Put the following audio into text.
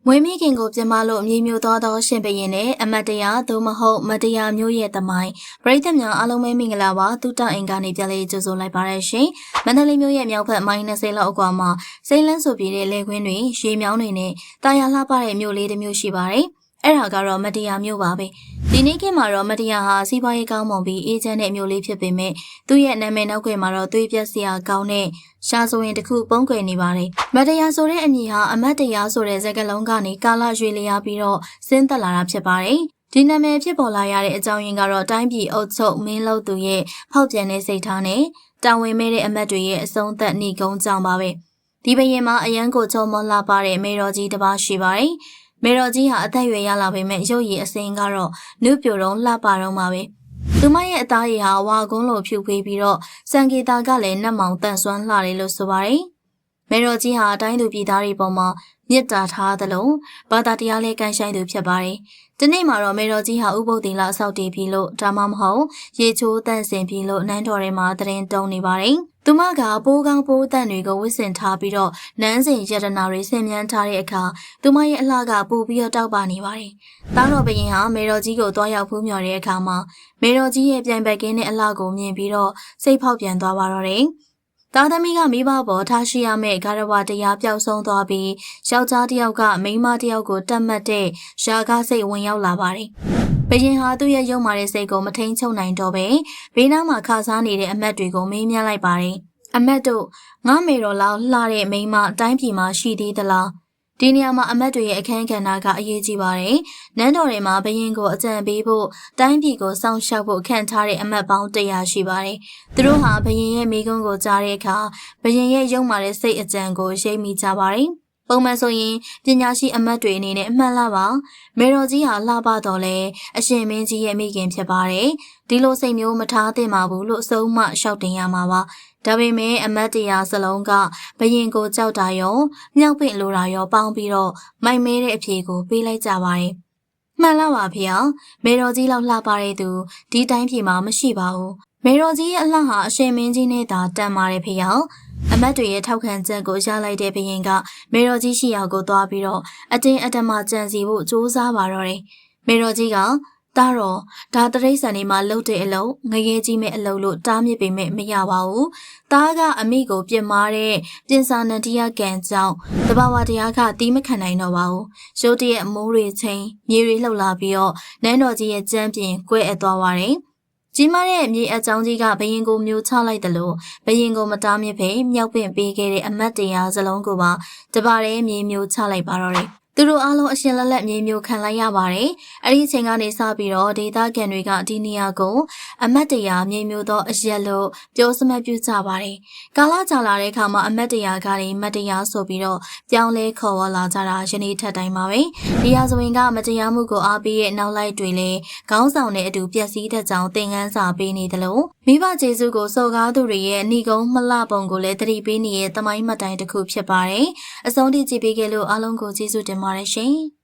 မွေးမိခင်ကိုပြမလို့မြေမျိုးသွားသောရှင်ဘရင်နဲ့အမတ်တရားသို့မဟုတ်မတရားမျိုးရဲ့သမိုင်းပရိသတ်များအားလုံးပဲမင်္ဂလာပါတူတအင်ကနေပြန်လေးကြိုဆိုလိုက်ပါရရှင်မန္တလေးမြို့ရဲ့မြောက်ဘက်မိုင်20လောက်အကွာမှာစိန်လန်းဆိုပြတဲ့လေခွင်းတွေရေမြောင်းတွေနဲ့တာယာလှပတဲ့မြို့လေးတစ်မြို့ရှိပါတယ်အဲ့ဒါကတော့မတရားမျိုးပါပဲဒီနေ့ခေတ်မှာတော့မတရားဟာစီးပွားရေးကောင်းမွန်ပြီးအေဂျင့်တဲ့မျိုးလေးဖြစ်ပေမဲ့သူ့ရဲ့နာမည်နောက်ွယ်မှာတော့သွေးပြက်စရာကောင်းတဲ့ရှားဆိုရင်တစ်ခုပုံကွယ်နေပါတယ်မတရားဆိုတဲ့အမည်ဟာအမတ်တရားဆိုတဲ့စကားလုံးကနေကာလရွေလျားပြီးတော့ဆင်းသက်လာတာဖြစ်ပါတယ်ဒီနာမည်ဖြစ်ပေါ်လာရတဲ့အကြောင်းရင်းကတော့တိုင်းပြည်အုပ်ချုပ်မင်းလုပ်သူရဲ့ဖောက်ပြန်တဲ့စိတ်ထားနဲ့တာဝန်မဲ့တဲ့အမတ်တွေရဲ့အဆုံးသက်နှိကုံးကြောင့်ပါပဲဒီဘရင်မှာအရန်ကိုချုံမောလာပါတဲ့မေတော်ကြီးတစ်ပါးရှိပါတယ်မေတော်ကြီးဟာအသက်အရွယ်ရလာပေမဲ့ရုပ်ရည်အစင်းကတော့နုပြိုတော့လှပတော့မှာပဲသူမရဲ့အသားရည်ဟာဝါကုန်းလိုဖြူပေးပြီးတော့စံကေတာကလည်းနတ်မောင်တန့်စွမ်းလှတယ်လို့ဆိုပါတယ်မေတော်ကြီးဟာတိုင်းသူပြည်သားတွေပေါ်မှာမြစ်တာထားသလိုဘာသာတရားလေးကန်ဆိုင်သူဖြစ်ပါတယ်ဒီနေ့မှာတော့မေတော်ကြီးဟာဥပုသ်တီလဆောက်တည်ပြီးလို့ဒါမှမဟုတ်ရေချိုးတန့်စင်ပြီးလို့နန်းတော်ထဲမှာတရင်တုံးနေပါတယ်သူမကပိုးကောင်းပိုးတန့်တွေကိုဝစ်စင်ထားပြီးတော့နန်းစဉ်ရတနာတွေဆင်မြန်းထားတဲ့အခါသူမရဲ့အလှကပိုပြီးတော့တောက်ပနေပါတယ်။တောင်းတော်ဘရင်ဟာမေတော်ကြီးကိုတွားရောက်ဖူးမြော်တဲ့အခါမှာမေတော်ကြီးရဲ့ပြိုင်ဘက်ကင်းတဲ့အလှကိုမြင်ပြီးတော့စိတ်ဖောက်ပြန်သွားပါတော့တယ်။သားသမီးကမိဘပေါ်ထားရှိရမယ့်ဂါရဝတရားပျောက်ဆုံးသွားပြီးယောက်ျားတစ်ယောက်ကမိန်းမတစ်ယောက်ကိုတတ်မှတ်တဲ့ယာကစိတ်ဝင်ရောက်လာပါတယ်။ဘရင်ဟာသူ့ရဲ့ရုံမာတဲ့စိတ်ကိုမထိန်ချုပ်နိုင်တော့ပဲဘေးနားမှာခါစားနေတဲ့အမတ်တွေကိုမေးမြန်းလိုက်ပါတယ်။အမတ်တို့ငါမေတော်လောက်လှတဲ့မိန်းမတိုင်းပြည်မှာရှိသေးသလားဒီနေရာမှာအမတ်တွေရဲ့အခန်းကဏ္ဍကအရေးကြီးပါတယ်နန်းတော်တွေမှာဘရင်ကိုအကြံပေးဖို့တိုင်းပြည်ကိုစောင့်ရှောက်ဖို့ခန့်ထားတဲ့အမတ်ပေါင်း100ရှိပါတယ်သူတို့ဟာဘရင်ရဲ့မိကုံးကိုကြားတဲ့အခါဘရင်ရဲ့ရုံမာတဲ့စိတ်အကြံကိုရိပ်မိကြပါတယ်ပုံမှန်ဆိုရင်ပညာရှိအမတ်တွေအနေနဲ့အမှန်လားပါမေတော်ကြီးဟာလှပတော်လဲအရှင်မင်းကြီးရဲ့မိခင်ဖြစ်ပါတယ်ဒီလိုစိတ်မျိုးမထားသင့်ပါဘူးလို့အဆုံးမလျှောက်တင်ရမှာပါဒါပေမဲ့အမတ်တရားစလုံးကဘရင်ကိုကြောက်တာရောမြောက်ပင့်လိုတာရောပေါင်းပြီးတော့မိုက်မဲတဲ့အဖြေကိုပေးလိုက်ကြပါတယ်မှန်လားပါဖေ။မေတော်ကြီးလောက်လှပတဲ့သူဒီတိုင်းပြည်မှာမရှိပါဘူး။မေတော်ကြီးရဲ့အလှဟာအရှင်မင်းကြီးနဲ့သာတန်ပါတယ်ဖေ။အမတ်တွေရဲ့ထောက်ခံချက်ကိုရလိုက်တဲ့ဘရင်ကမေတော်ကြီးရှိရာကိုသွားပြီးတော့အတင်းအဓမ္မကြံစီဖို့ကြိုးစားပါတော့တယ်။မေတော်ကြီးကတားတော့ဒါတရိษံနေမှာလှုပ်တဲ့အလုံးငရဲကြီးမဲ့အလုံးလို့တားမြစ်ပေမဲ့မရပါဘူး။တားကအမိကိုပြစ်မာတဲ့ပြင်စာနန္ဒီယကံကြောင့်တဘာဝတရားကတီးမခံနိုင်တော့ပါဘူး။ရုတ်တရက်မိုးတွေချင်းမြေတွေလှုပ်လာပြီးတော့နန်းတော်ကြီးရဲ့ကြမ်းပြင်ကွဲအပ်သွားပါတယ်။ကြီးမားတဲ့မြေအကြောင်းကြီးကဘရင်ကိုမျိုးချလိုက်တယ်လို့ဘရင်ကိုမတားမြစ်ပဲမြောက်ပင့်ပေးခဲ့တဲ့အမတ်တရားစလုံးကိုပါတပါးတဲ့မြေမျိုးချလိုက်ပါတော့တယ်သူတို့အားလုံးအရှင်လက်လက်မြေမျိုးခံလိုက်ရပါတယ်။အဲ့ဒီအချိန်ကနေစပြီးတော့ဒေသခံတွေကဒီနေရာကိုအမတ်တရားမြေမျိုးသောအရက်လို့ပြောစမှတ်ပြုကြပါတယ်။ကာလကြာလာတဲ့အခါမှာအမတ်တရားကနေမတ်တရားဆိုပြီးတော့ပြောင်းလဲခေါ်ဝေါ်လာကြတာယနေ့ထက်တိုင်းပါပဲ။ဒီဟာဆိုရင်ကမတရားမှုကိုအားပေးရဲ့နောက်လိုက်တွေလည်းခေါင်းဆောင်တဲ့အတူပျက်စီးတဲ့ကြောင်သင်ခန်းစာပေးနေတယ်လို့မိဘကျေးဇူးကိုစော်ကားသူတွေရဲ့ဏီကုံမလှပုံကိုလည်းသတိပေးနေတဲ့သမိုင်းမှတ်တိုင်တစ်ခုဖြစ်ပါတယ်။အဆုံးထိကြည့်ပေးခဲ့လို့အားလုံးကိုကျေးဇူးတင်ပါတယ်ရှင်။